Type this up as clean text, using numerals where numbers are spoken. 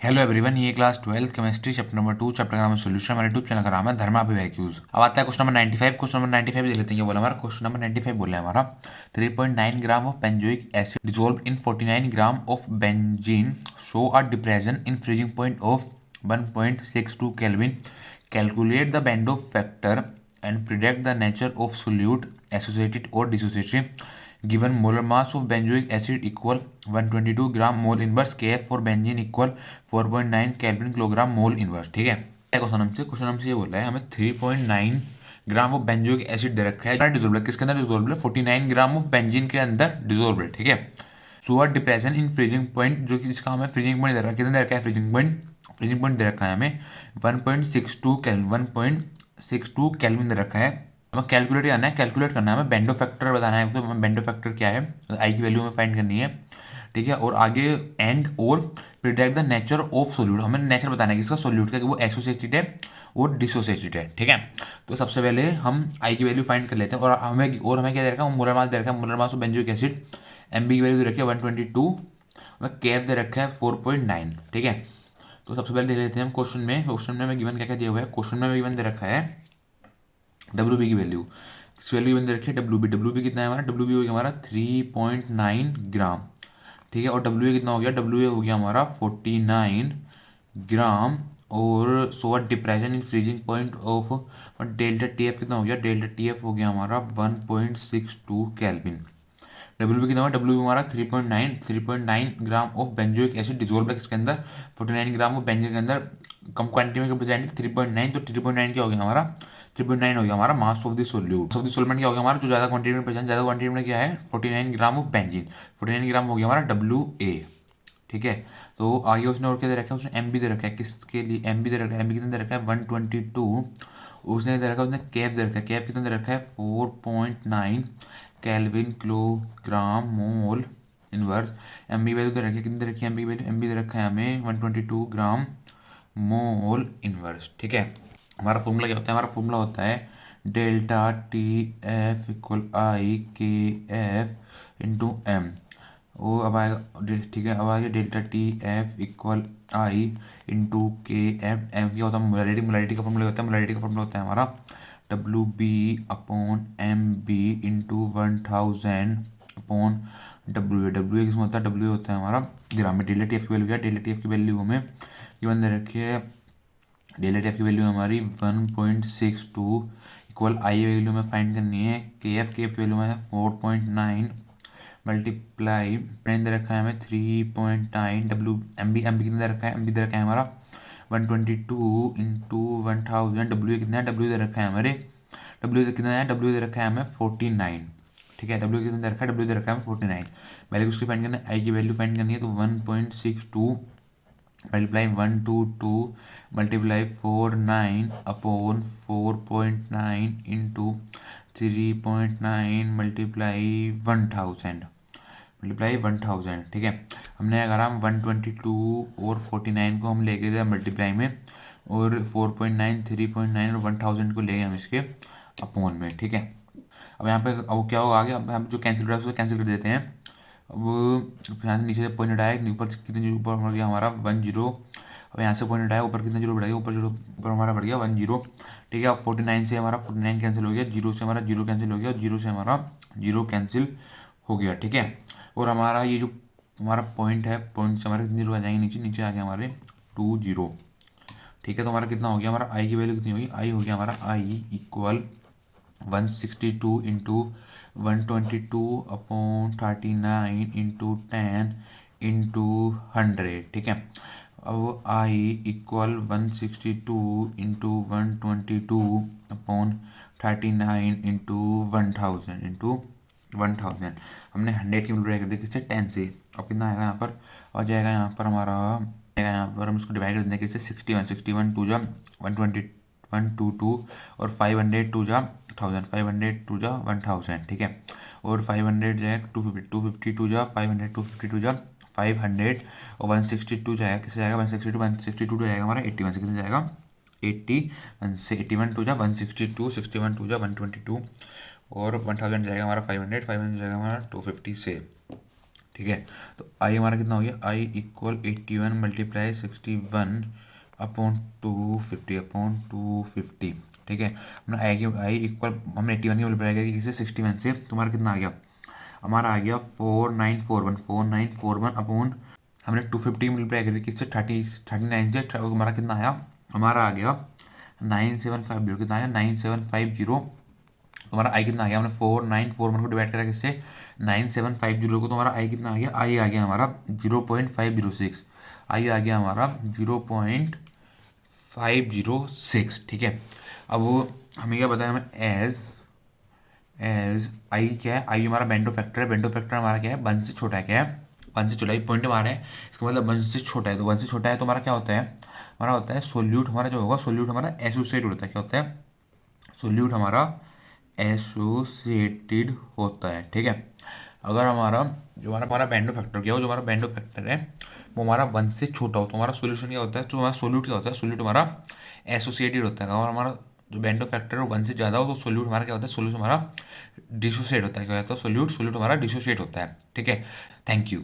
Hello everyone, ये class 12th chemistry chapter number 2 chapter का नाम है सोल्यूशन। हमारे यूट्यूब चैनल का नाम है धर्मा अभिवैक्यूज। अब आता है क्वेश्चन नंबर 95। क्वेश्चन नंबर 95 देख लेते हैं। ये बोला हमारा क्वेश्चन नंबर 95 बोला है हमारा 3.9 gram of benzoic acid dissolve in 49 gram of benzene show a depression in freezing point of 1.62 kelvin. Calculate the बेंडो factor and predict the nature of solute associated और dissociated. Given molar mass of benzoic acid equal 122 gram mole inverse K F for benzene equal 4.9 kelvin kilogram mole inverse. ठीक है, question हमसे ये बोल रहा है हमें 3.9 ग्राम ऑफ बेंजोइक एसिड दे रखा है डिसॉल्व है। किसके अंदर डिसॉल्व है? 49 ग्राम ऑफ बेंजीन के अंदर डिसॉल्व है। ठीक है, सो डिप्रेशन इन फ्रीजिंग पॉइंट, जो कि इसका हमें फ्रीजिंग पॉइंट दे रखा है। कितना दे रखा है? फ्रीजिंग पॉइंट दे रखा है हमें 1.62 केल्विन दे रखा है। हमें कैलकुलेट करना है हमें बेंडो फैक्टर बताना है। तो हमें बेंडो फैक्टर क्या है, आई की वैल्यू हमें फाइंड करनी है। ठीक है, और आगे एंड और predict the nature of solute, हमें नेचर बताना है किसका, सोल्यूट का, कि वो एसोसिएटेड है और डिसोसिएटेड है। ठीक है, तो सबसे पहले हम आई की वैल्यू फाइंड कर लेते हैं। और हमें क्या दे रखा है? मोलर मास दे रखा है। Molar mass of benzoic acid MB की वैल्यू दे रखी है 122। हमें केएफ दे रखा है 4.9। ठीक है, तो सबसे पहले देख लेते हैं हम क्वेश्चन में हमें गिवन क्या क्या दिया हुआ है। क्वेश्चन में हमें गिवन दे रखा है डब्ल्यू बी की वैल्यू। किस वैल्यू गिवन दे रखी है? डब्ल्यू बी कितना है हमारा? डब्ल्यू बी हो गया हमारा 3.9 ग्राम। ठीक है, और डब्ल्यू ए कितना हो गया? डब्ल्यू ए हो गया हमारा 49 ग्राम। और सो depression in freezing point of delta T F कितना हो गया? डेल्टा टी एफ हो गया हमारा 1.62 केल्विन। डब्ल्यू बी कितना हुआ? डब्ल्यू हमारा 3.9 gram of benzoic acid dissolve है किसके अंदर? 49 ग्राम ऑफ बेंजोइक के अंदर। कम क्वांटिटी में रिप्रेजेंट 3.9, तो 3.9 क्या हो गया हमारा? 3.9 हो गया हमारा mass of the solute. Of the solvent क्या हो गया हमारा? जो ज़्यादा क्वांटिटी में प्रेजेंट, ज़्यादा क्वांटिटी में क्या है? 49 ग्राम ऑफ बेंजीन। 49 ग्राम हो गया हमारा डब्ल्यू ए। ठीक है, तो आगे उसने और क्या दे रखा है? उसने एम बी दे रखा है। किसके लिए एम बी दे रखा है? एम बी कितना दे रखा है? 122। उसने दे रखा है, उसने केफ दे रखा है। केफ कितना दे रखा है? 4.9 kelvin kilogram mole inverse. M B value दे रखी है, कितनी दे रखी है M B value? M B दे रखा है हमें 122 ग्राम मोल इनवर्स। ठीक है, हमारा फॉर्मूला क्या होता है? हमारा फॉर्मूला होता है डेल्टा टी एफ इक्वल आई के एफ इंटू एम। वो अब आएगा, ठीक है, अब आएगा डेल्टा टी एफ इक्वल आई इंटू के एफ। एम क्या होता है? मोलारिटी का फॉर्मूला होता है। मोलारिटी का फॉर्मूला होता है हमारा W B upon M B into 1000 upon W A. W A किसमें होता है? डब्ल्यू होता है हमारा ग्राम में। डेल्टा टी एफ की वैल्यू क्या है? डेल्टा टी एफ की वैल्यू हमें ये बंद रखी है। डेल्टा टी एफ की वैल्यू हमारी 1.62 इक्वल आई वैल्यू में फाइंड करनी है। के एफ की वैल्यू में है 4.9 मल्टीप्लाई 9 दे रखा है हमें 3.9। एम बी कितना दे रखा है? एम बी दे रखा है हमारा 122 इंटू 1000। डब्ल्यू कितना है? डब्ल्यू दे रखा है हमारे, डब्ल्यू कितना है? डब्ल्यू दे रखा है हमें 49। ठीक है, डब्ल्यू कितना दे रखा है? डब्ल्यू दे रखा है हमें 49। वैल्यू उसकी फाइंड करना है, आई की वैल्यू फाइंड करनी है। तो 1.62 multiply 122 multiply 49 upon 4.9 into 3.9 multiply 1000। ठीक है, हमने अगर हम 122 और 49 को हम ले गए थे मल्टीप्लाई में, और 4.9 3.9 और 1000 को ले गए हम इसके अपॉन में। ठीक है, अब यहाँ पे अब क्या होगा आगे? अब हम जो कैंसिल रहा है उसको कैंसिल कर देते हैं। अब यहाँ से नीचे से पॉइंट हटाया, ऊपर कितने जीरो ऊपर बढ़ गया हमारा 10। अब यहाँ से पॉइंट हटाया, ऊपर कितने जीरो बढ़ गया? ऊपर हमारा बढ़ गया 10। ठीक है, अब 49 से हमारा 49 कैंसिल हो गया, जीरो से हमारा जीरो कैंसिल हो गया, और जीरो से हमारा जीरो कैंसिल हो गया। ठीक है, और हमारा ये जो हमारा पॉइंट है, पॉइंट से हमारे कितने जीरो आ जाएंगे? नीचे नीचे आ गया हमारे 20। ठीक है, तो हमारा कितना हो गया? हमारा आई की वैल्यू कितनी होगी? आई हो गया हमारा I equal 162 into 122 upon 39 into 10 into 100। ठीक है, अब I equal 162 into 122 upon 39 into 1000 हमने 100 की मल्टीप्लाई कर दी किससे? 10 से। अब कितना आएगा यहाँ पर? आ जाएगा यहाँ पर हमारा, यहाँ पर हम इसको डिवाइड कर देंगे किससे? 61 टू जा 122 और 500 टू जा 1000, 500 टू जा 1000। ठीक है, और 500 जाएगा 250 टू जा 500, 250 टू जा 500, और 162 जाएगा किससे? जाएगा 162 टू जाएगा हमारा 81 से। कितने जाएगा? 81 से। 81 टू जा 162, 61 टू जा 122, और 1000 जाएगा हमारा 500 जाएगा हमारा 250 से। ठीक है। तो आई हमारा कितना हो गया, आई इक्वल 81 मल्टीप्लाई 61 अपॉन 250 ठीक है। हमने आई इक्वल हमने 81 की मल्टीप्लाई करी किसी 61 से, तुम्हारा कितना आ गया, हमारा आ गया 4941 अपॉन हमने 250 मल्टीप्लाई करी किससे 39 से, हमारा कितना आया, हमारा आ गया 9750, कितना आया 9750। तुम्हारा आई कितना आ गया, हमने 4941 को डिवाइड करा किससे 9750 को, तुम्हारा आई कितना आ गया, आई आ गया हमारा 0.506, आई आ गया हमारा 0.506। ठीक है। अब वो हमें क्या बताया, हमें एज आई क्या है, आई हमारा बेंडो फैक्टर है, बेंडो फैक्टर हमारा क्या है, वन से छोटा है, क्या है, वन से छोटा, एक पॉइंट हमारा है, इसका मतलब वन से छोटा है, तो वन से छोटा है तो हमारा क्या होता है, हमारा होता है सोल्यूट, हमारा जो होगा सोल्यूट हमारा एसोसिएट होता है, क्या होता है, सोल्यूट हमारा एसोसिएटेड होता है। ठीक है। अगर हमारा जो हमारा बेंडो फैक्टर क्या हो, जो हमारा बेंडो फैक्टर है वो हमारा वन से छोटा हो, तो हमारा सोल्यूशन क्या होता है, जो हमारा सोल्यूट क्या होता है, सोल्यूट हमारा एसोसिएटेड होता है। अगर हमारा जो बेंडो फैक्टर है वन से ज़्यादा हो तो सोल्यूट हमारा क्या होता है, सोल्यूट हमारा डिसोसिएट होता है, क्या होता है, सोल्यूट सोल्यूट हमारा डिसोसिएट होता है। ठीक है। Thank you.